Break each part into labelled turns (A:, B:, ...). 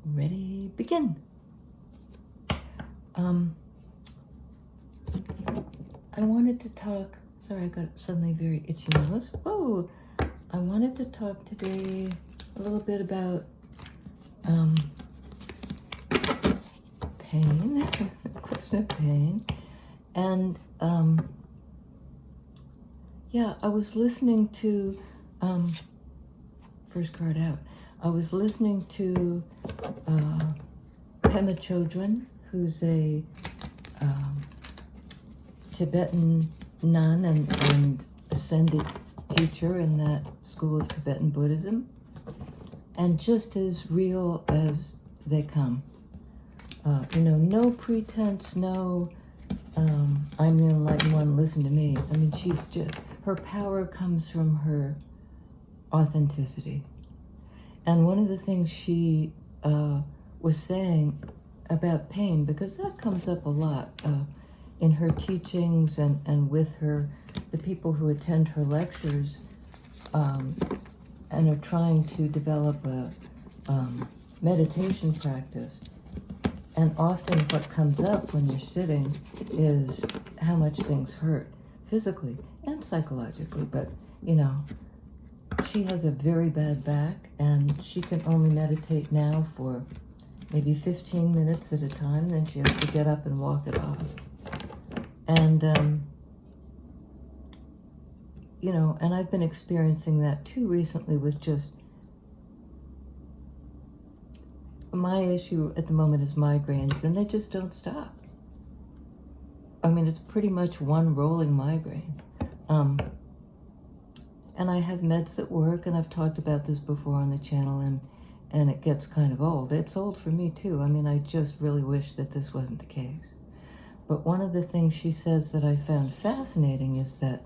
A: Ready, begin. I wanted to talk, sorry, I got suddenly very itchy nose. Whoa! I wanted to talk today a little bit about pain, Christmas pain. And yeah, I was listening to, first card out, I was listening to Pema Chodron, who's a Tibetan nun and ascended teacher in that school of Tibetan Buddhism, and just as real as they come. No pretense, no, I'm the enlightened one, listen to me. I mean, she's just, her power comes from her authenticity. And one of the things she was saying about pain, because that comes up a lot in her teachings and with the people who attend her lectures and are trying to develop a meditation practice. And often what comes up when you're sitting is how much things hurt physically and psychologically. But, she has a very bad back, and she can only meditate now for maybe 15 minutes at a time. Then she has to get up and walk it off. And, and I've been experiencing that too recently with just, my issue at the moment is migraines, and they just don't stop. I mean, it's pretty much one rolling migraine. And I have meds that work, and I've talked about this before on the channel, and it gets kind of old. It's old for me too. I mean, I just really wish that this wasn't the case. But one of the things she says that I found fascinating is that,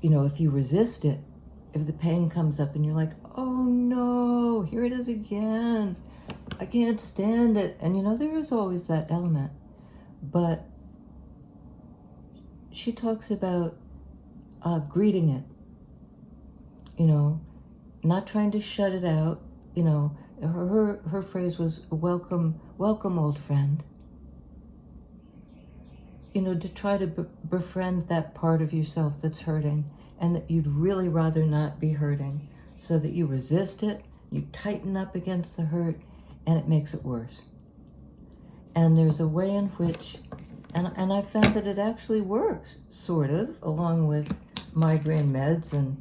A: if you resist it, if the pain comes up and you're like, oh no, here it is again, I can't stand it. And there is always that element. But she talks about greeting it, not trying to shut it out. Her phrase was, welcome, old friend. To try to befriend that part of yourself that's hurting, and that you'd really rather not be hurting, so that you resist it, you tighten up against the hurt, and it makes it worse. And there's a way in which, and I found that it actually works, sort of, along with migraine meds and,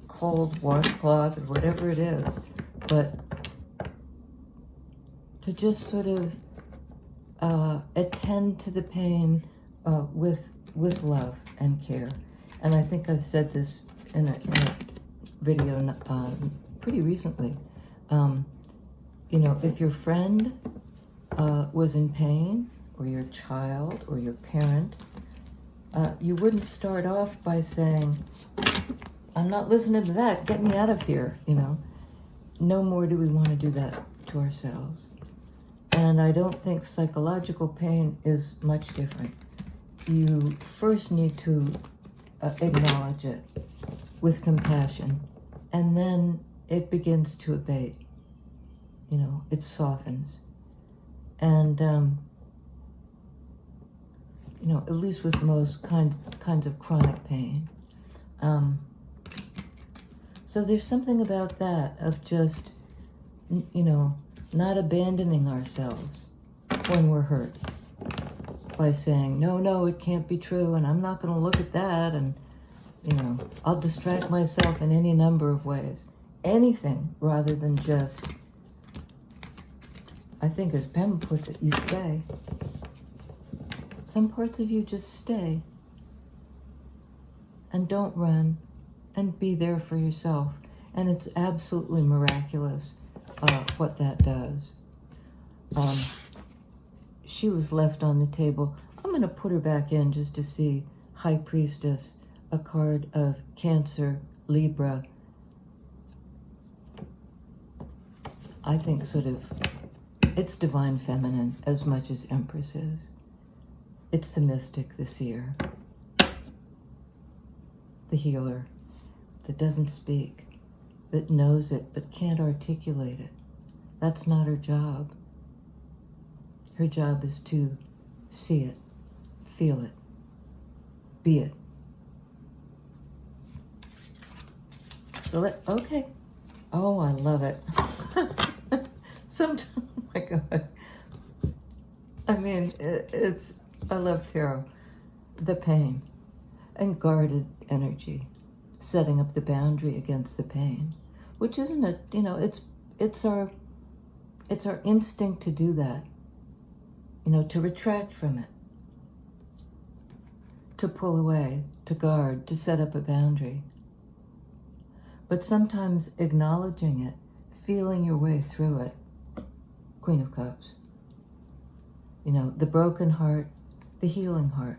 A: cold washcloth or whatever it is, but to just sort of attend to the pain with love and care. And I think I've said this in a video pretty recently. If your friend was in pain, or your child, or your parent, you wouldn't start off by saying, I'm not listening to that, get me out of here, No more do we want to do that to ourselves. And I don't think psychological pain is much different. You first need to acknowledge it with compassion, and then it begins to abate. It softens. And, at least with most kinds of chronic pain. So there's something about that, of just, not abandoning ourselves when we're hurt by saying, no, it can't be true, and I'm not going to look at that, and, I'll distract myself in any number of ways. Anything rather than just, I think as Pem puts it, you stay. Some parts of you just stay. And don't run. And be there for yourself. And it's absolutely miraculous what that does. She was left on the table. I'm going to put her back in just to see High Priestess, a card of Cancer, Libra. I think sort of, it's divine feminine as much as Empress is. It's the mystic, the seer, the healer that doesn't speak, that knows it but can't articulate it. That's not her job. Her job is to see it, feel it, be it. So okay. Oh, I love it. Sometimes, oh my God. I mean, I love tarot. The pain and guarded energy, setting up the boundary against the pain, which isn't it, it's our instinct to do that, to retract from it, to pull away, to guard, to set up a boundary. But sometimes acknowledging it, feeling your way through it. Queen of Cups. The broken heart, the healing heart.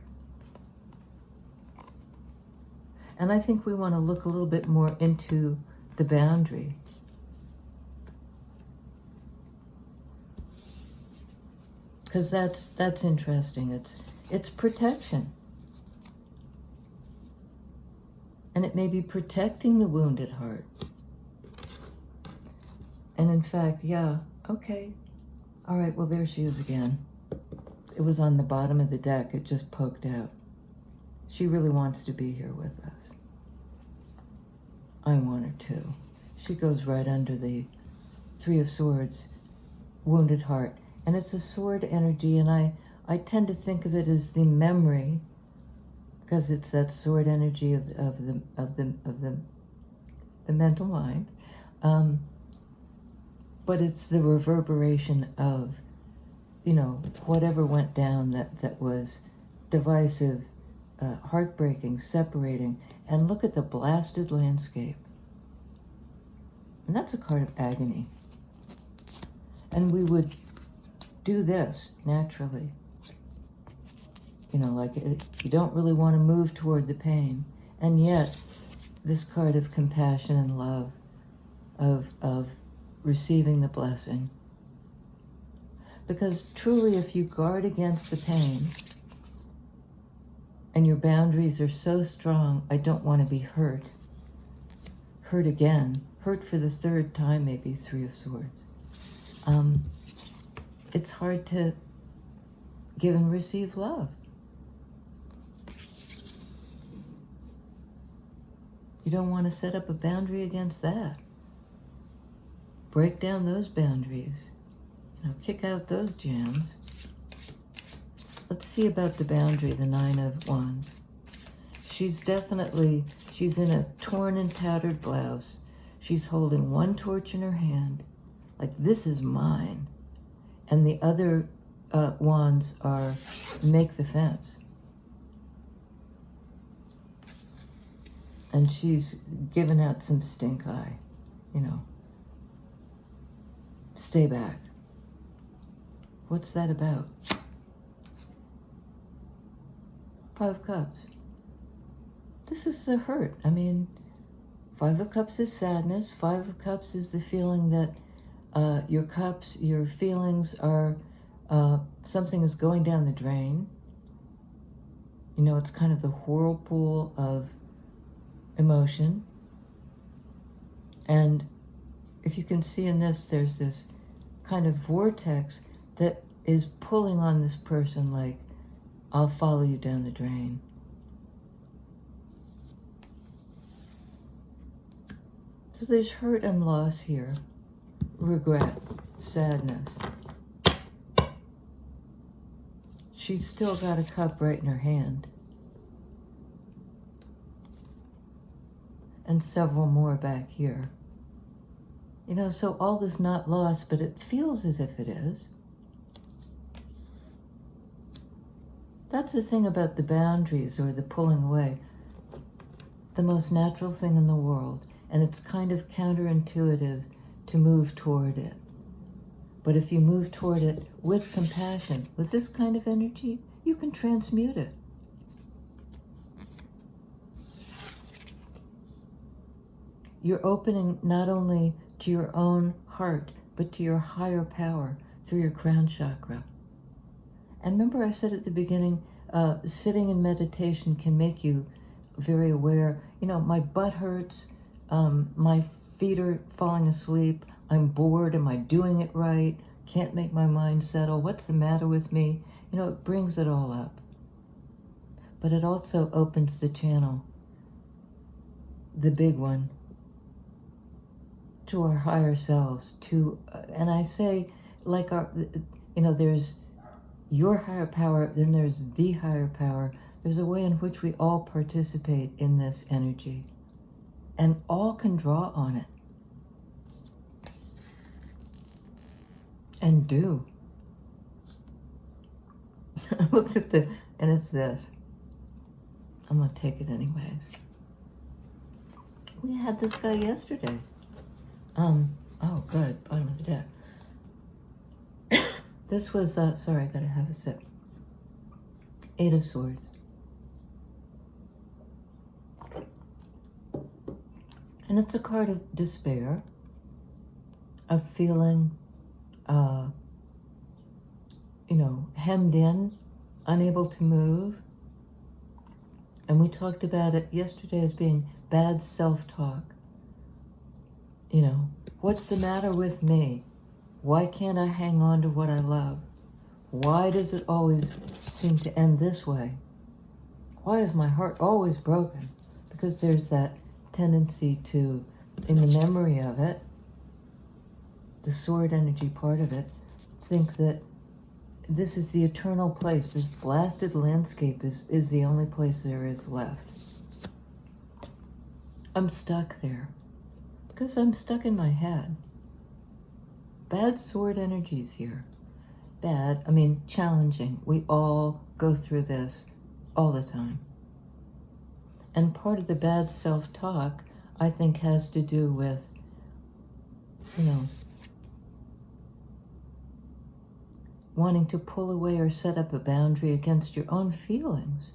A: And I think we want to look a little bit more into the boundary. Because that's interesting. It's protection. And it may be protecting the wounded heart. And in fact, yeah, okay. All right, well, there she is again. It was on the bottom of the deck. It just poked out. She really wants to be here with us. I want her to. She goes right under the Three of Swords, wounded heart. And it's a sword energy, and I tend to think of it as the memory, because it's that sword energy of the mental mind. But it's the reverberation of, whatever went down that was divisive, heartbreaking, separating. And look at the blasted landscape. And that's a card of agony. And we would do this naturally. Like you don't really want to move toward the pain. And yet, this card of compassion and love, of receiving the blessing. Because truly, if you guard against the pain, and your boundaries are so strong, I don't want to be hurt. Hurt again. Hurt for the third time, maybe, Three of Swords. It's hard to give and receive love. You don't want to set up a boundary against that. Break down those boundaries. Kick out those jams. Let's see about the boundary, the Nine of Wands. She's in a torn and tattered blouse. She's holding one torch in her hand, like this is mine. And the other wands are make the fence. And she's given out some stink eye, Stay back. What's that about? Five of Cups. This is the hurt. Five of Cups is sadness. Five of Cups is the feeling that your feelings are, something is going down the drain. It's kind of the whirlpool of emotion. And if you can see in this, there's this kind of vortex that is pulling on this person like, I'll follow you down the drain. So there's hurt and loss here, regret, sadness. She's still got a cup right in her hand. And several more back here. So all is not lost, but it feels as if it is. That's the thing about the boundaries or the pulling away. The most natural thing in the world. And it's kind of counterintuitive to move toward it. But if you move toward it with compassion, with this kind of energy, you can transmute it. You're opening not only to your own heart, but to your higher power through your crown chakra. And remember I said at the beginning, sitting in meditation can make you very aware. My butt hurts, my feet are falling asleep. I'm bored. Am I doing it right? Can't make my mind settle. What's the matter with me? You know, it brings it all up. But it also opens the channel, the big one, to our higher selves, and I say, like there's your higher power, then there's the higher power. There's a way in which we all participate in this energy, and all can draw on it. And do. I looked at and it's this. I'm gonna take it anyways. We had this guy yesterday. Oh good, bottom of the deck. This was, sorry, I gotta have a sip. 8 of Swords. And it's a card of despair, of feeling, hemmed in, unable to move. And we talked about it yesterday as being bad self-talk. What's the matter with me? Why can't I hang on to what I love? Why does it always seem to end this way? Why is my heart always broken? Because there's that tendency to, in the memory of it, the sword energy part of it, think that this is the eternal place. This blasted landscape is the only place there is left. I'm stuck there because I'm stuck in my head. Bad sword energies here. Bad, challenging. We all go through this all the time. And part of the bad self-talk, I think, has to do with, wanting to pull away or set up a boundary against your own feelings.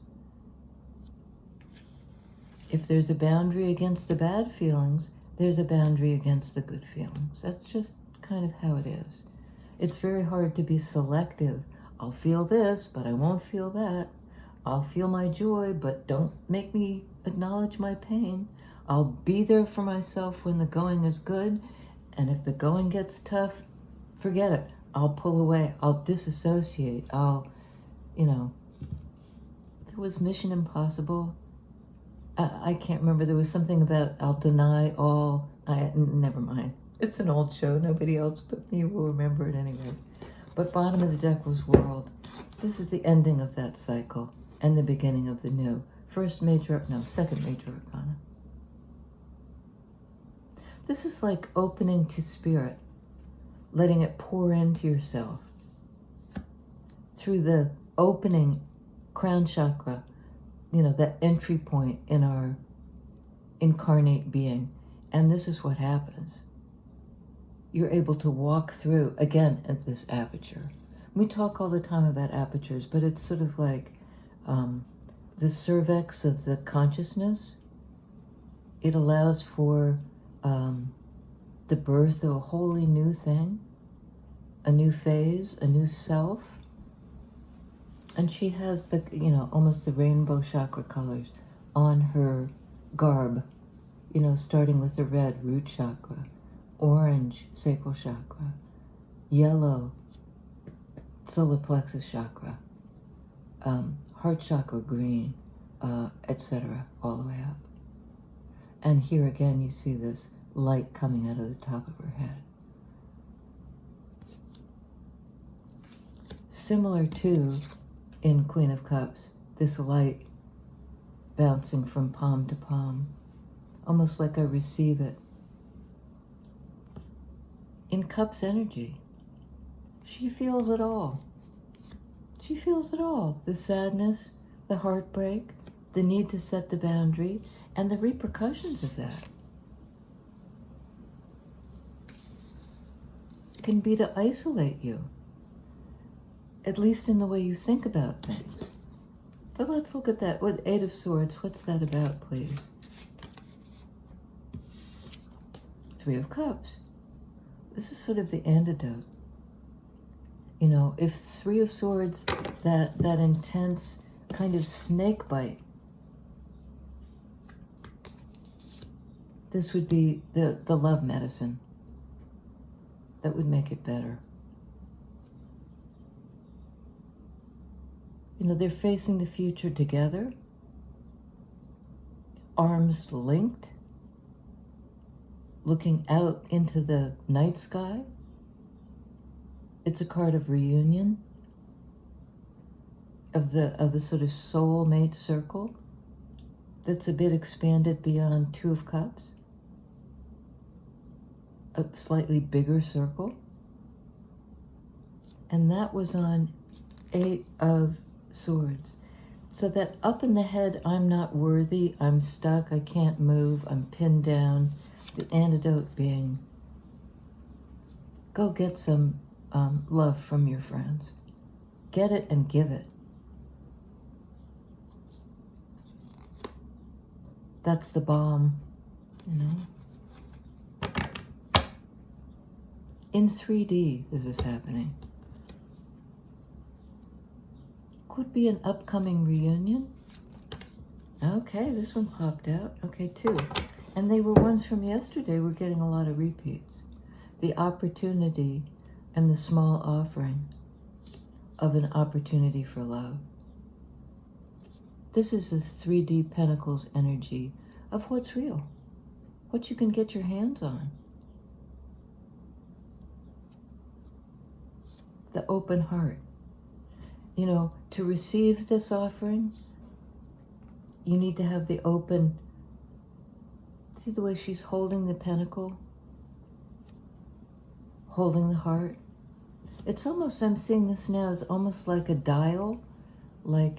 A: If there's a boundary against the bad feelings, there's a boundary against the good feelings. That's just kind of how it is. It's very hard to be selective. I'll feel this, but I won't feel that. I'll feel my joy, but don't make me acknowledge my pain. I'll be there for myself when the going is good, and if the going gets tough, forget it. I'll pull away. I'll disassociate. There was Mission Impossible. I can't remember. There was something about I'll deny all. Never mind. It's an old show. Nobody else but me will remember it anyway. But bottom of the deck was World. This is the ending of that cycle and the beginning of the new. Second major arcana. This is like opening to spirit, letting it pour into yourself through the opening crown chakra, that entry point in our incarnate being. And this is what happens. You're able to walk through, again, at this aperture. We talk all the time about apertures, but it's sort of like the cervix of the consciousness. It allows for the birth of a wholly new thing, a new phase, a new self. And she has the, almost the rainbow chakra colors on her garb, starting with the red, root chakra, orange, sacral chakra, yellow, solar plexus chakra, heart chakra, green, etc., all the way up. And here again, you see this light coming out of the top of her head. Similar to, in Queen of Cups, this light bouncing from palm to palm, almost like I receive it. In Cups energy, she feels it all. She feels it all. The sadness, the heartbreak, the need to set the boundary, and the repercussions of that. Can be to isolate you, at least in the way you think about things. So let's look at that with 8 of Swords. What's that about, please? 3 of Cups. This is sort of the antidote. If 3 of Swords, that intense kind of snake bite, This would be the love medicine that would make it better. You know, they're facing the future together, arms linked, looking out into the night sky. It's a card of reunion, of the sort of soulmate circle that's a bit expanded beyond Two of Cups, a slightly bigger circle. And that was on 8 of Swords. So that up in the head, I'm not worthy, I'm stuck, I can't move, I'm pinned down. The antidote being, go get some love from your friends. Get it and give it. That's the bomb, you know. In 3D, this is happening. Could be an upcoming reunion. Okay, this one popped out. Okay, 2. And they were ones from yesterday. We're getting a lot of repeats. The opportunity and the small offering of an opportunity for love. This is the 3D Pentacles energy of what's real, what you can get your hands on. The open heart. You know, to receive this offering, you need to have the open. See the way she's holding the pentacle? Holding the heart? It's almost, I'm seeing this now as almost like a dial, like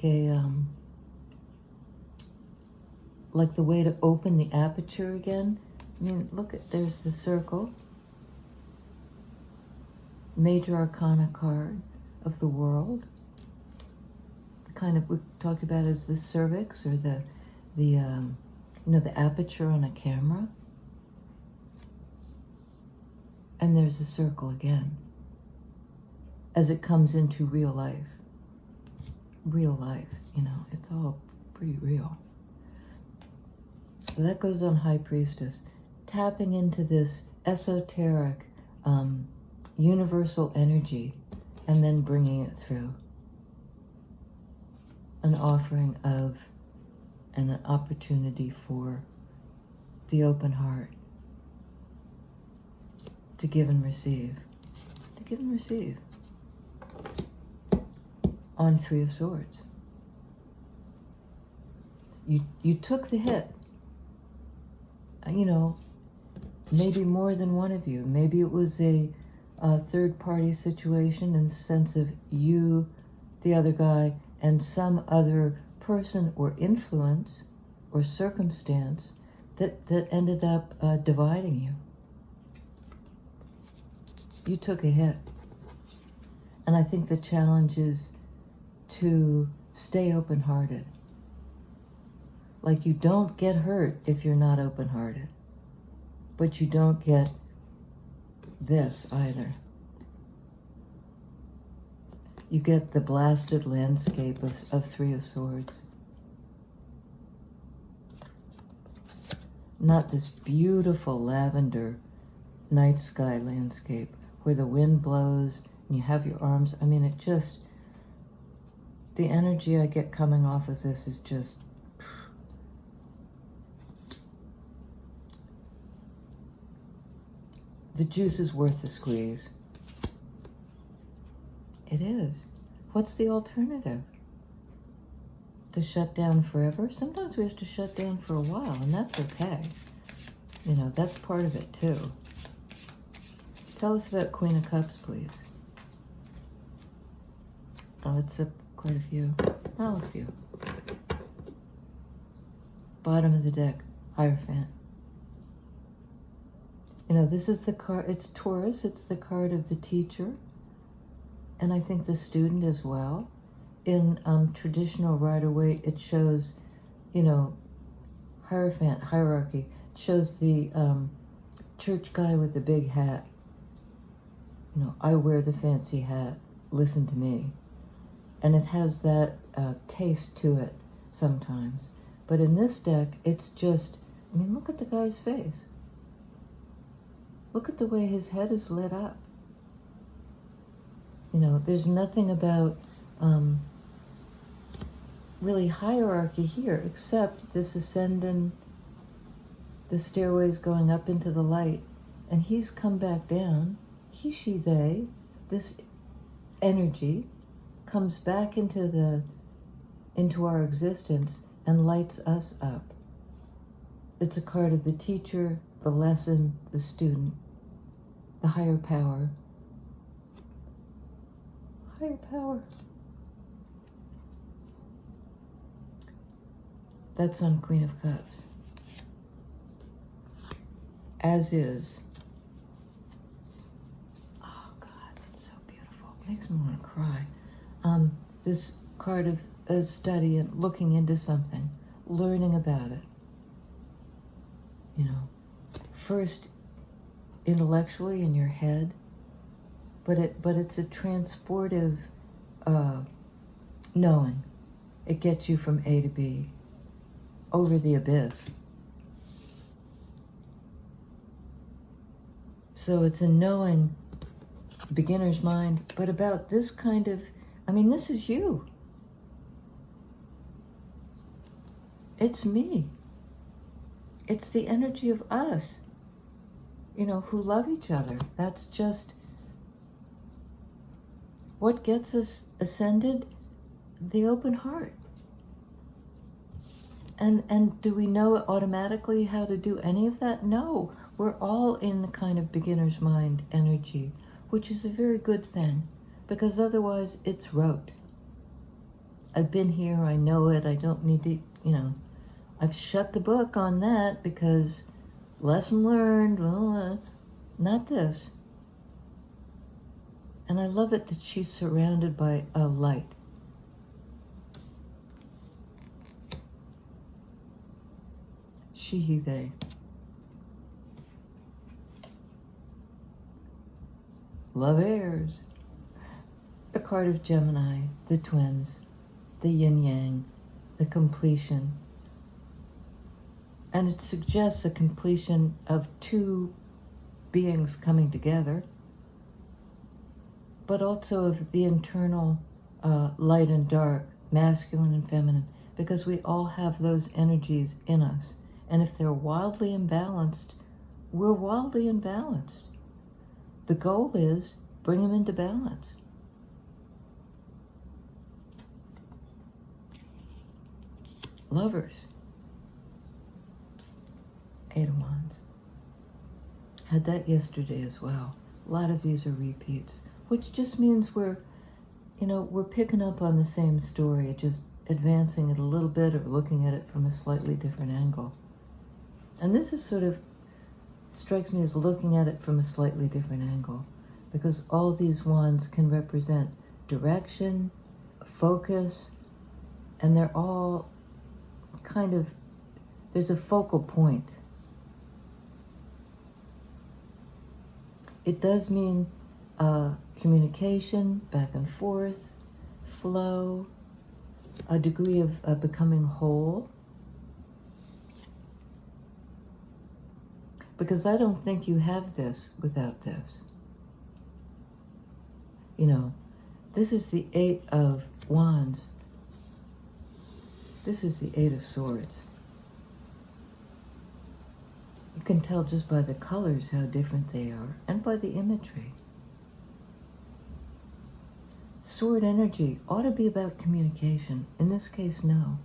A: like the way to open the aperture again. I mean, look at, there's the circle. Major Arcana card of the world. Kind of, we talked about as the cervix or the you know, the aperture on a camera. And there's a circle again as it comes into real life. Real life, you know, it's all pretty real. So that goes on High Priestess, tapping into this esoteric universal energy and then bringing it through. An offering of and an opportunity for the open heart to give and receive. To give and receive. On 3 of Swords. You took the hit. You know, maybe more than one of you. Maybe it was a third-party situation in the sense of you, the other guy, and some other person or influence or circumstance that ended up dividing you. You took a hit. And I think the challenge is to stay open-hearted. Like, you don't get hurt if you're not open-hearted. But you don't get this either. You get the blasted landscape of 3 of Swords. Not this beautiful lavender night sky landscape where the wind blows and you have your arms. I mean, it just, the energy I get coming off of this is just, the juice is worth the squeeze. It is. What's the alternative? To shut down forever? Sometimes we have to shut down for a while, and that's okay. You know, that's part of it too. Tell us about Queen of Cups, please. Oh, it's quite a few. Oh, a few. Bottom of the deck, Hierophant. You know, this is the card, it's Taurus, it's the card of the teacher. And I think the student as well. In traditional Rider-Waite, it shows, you know, Hierophant, hierarchy. It shows the church guy with the big hat. You know, I wear the fancy hat, listen to me. And it has that taste to it sometimes. But in this deck, it's just I mean, look at the guy's face. Look at the way his head is lit up. You know, there's nothing about really hierarchy here except this ascending, the stairways going up into the light, and he's come back down. He, she, they, this energy comes back into our existence and lights us up. It's a card of the teacher, the lesson, the student, the higher power. Higher power. That's on Queen of Cups. As is. Oh God, it's so beautiful. It makes me want to cry. This card of a study and looking into something, learning about it. You know, first intellectually in your head, but it's a transportive knowing. It gets you from A to B, over the abyss. So it's a knowing, beginner's mind, but about this kind of, I mean, this is you. It's me. It's the energy of us, you know, who love each other. That's just what gets us ascended, the open heart. And do we know automatically how to do any of that? No. We're all in the kind of beginner's mind energy, which is a very good thing, because otherwise it's rote. I've been here, I know it, I don't need to, you know, I've shut the book on that because lesson learned, not this. And I love it that she's surrounded by a light. She, he, they. Love heirs. A card of Gemini, the twins, the yin-yang, the completion. And it suggests a completion of two beings coming together, but also of the internal light and dark, masculine and feminine, because we all have those energies in us. And if they're wildly imbalanced, we're wildly imbalanced. The goal is bring them into balance. Lovers. 8 of Wands. Had that yesterday as well. A lot of these are repeats, which just means we're picking up on the same story, just advancing it a little bit or looking at it from a slightly different angle. And this is sort of, strikes me as looking at it from a slightly different angle, because all these wands can represent direction, focus, and they're all kind of, there's a focal point. It does mean communication, back and forth, flow, a degree of becoming whole. Because I don't think you have this without this. You know, this is the 8 of Wands. This is the 8 of Swords. You can tell just by the colors how different they are, and by the imagery. Sword energy ought to be about communication. In this case, no.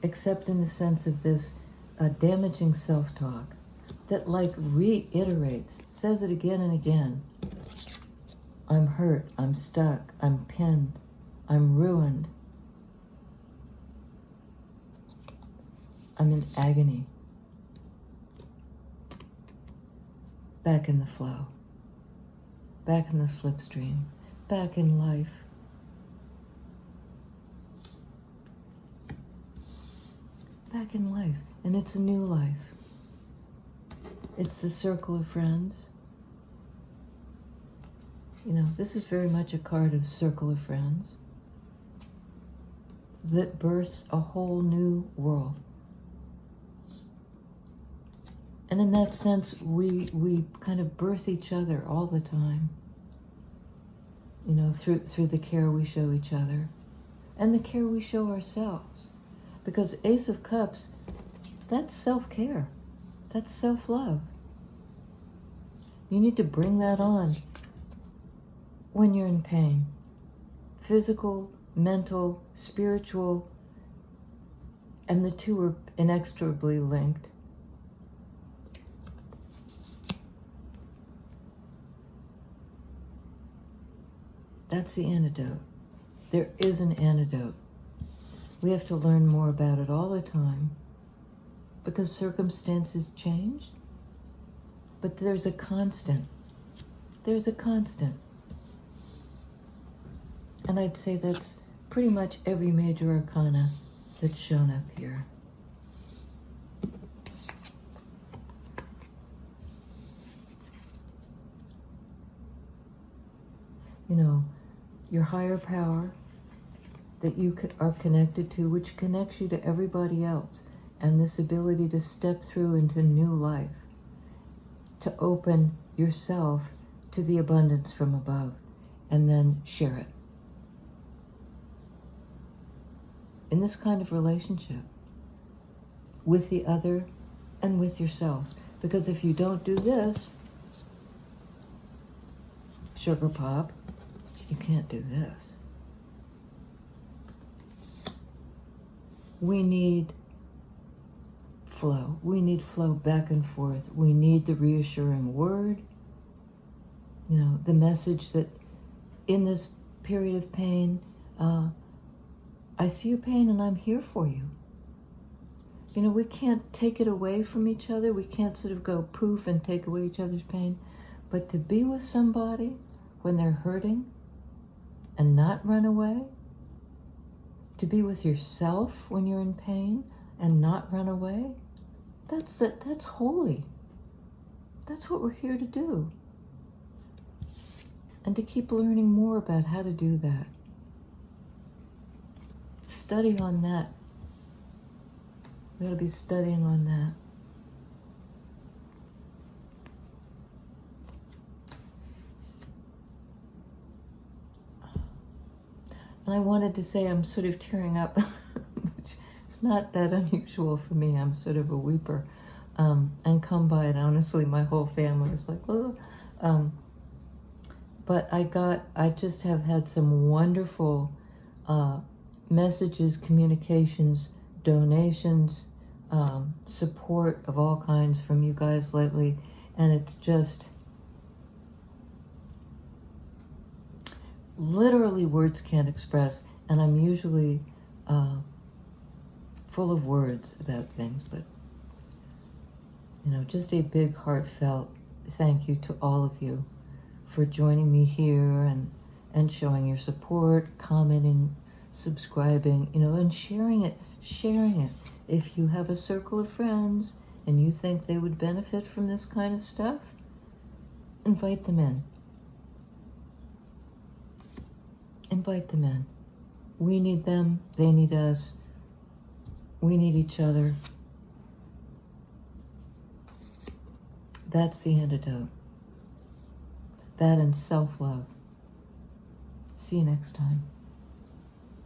A: Except in the sense of this damaging self-talk that like reiterates, says it again and again. I'm hurt, I'm stuck, I'm pinned, I'm ruined. I'm in agony. Back in the flow. Back in the slipstream. Back in life. Back in life. And it's a new life. It's the circle of friends. You know, this is very much a card of circle of friends that births a whole new world. And in that sense, we kind of birth each other all the time, you know, through the care we show each other and the care we show ourselves. Because Ace of Cups, that's self-care. That's self-love. You need to bring that on when you're in pain. Physical, mental, spiritual, and the two are inextricably linked. That's the antidote. There is an antidote. We have to learn more about it all the time because circumstances change, but there's a constant. There's a constant. And I'd say that's pretty much every major arcana that's shown up here. You know, your higher power that you are connected to, which connects you to everybody else, and this ability to step through into new life, to open yourself to the abundance from above, and then share it. In this kind of relationship, with the other and with yourself. Because if you don't do this, sugar pop, you can't do this. We need flow. We need flow back and forth. We need the reassuring word. You know, the message that in this period of pain, I see your pain and I'm here for you. You know, we can't take it away from each other. We can't sort of go poof and take away each other's pain. But to be with somebody when they're hurting and not run away, to be with yourself when you're in pain and not run away, that's holy. That's what we're here to do. And to keep learning more about how to do that. Study on that. We ought to be studying on that. And I wanted to say I'm sort of tearing up, which is not that unusual for me. I'm sort of a weeper. And come by it, honestly, my whole family is like, oh. But I just have had some wonderful messages, communications, donations, support of all kinds from you guys lately. And it's just literally words can't express. And I'm usually full of words about things, but you know, just a big heartfelt thank you to all of you for joining me here and showing your support, commenting, subscribing, you know, and sharing it. If you have a circle of friends and you think they would benefit from this kind of stuff, invite them in. Invite them in. We need them, they need us, we need each other. That's the antidote. That and self-love. See you next time.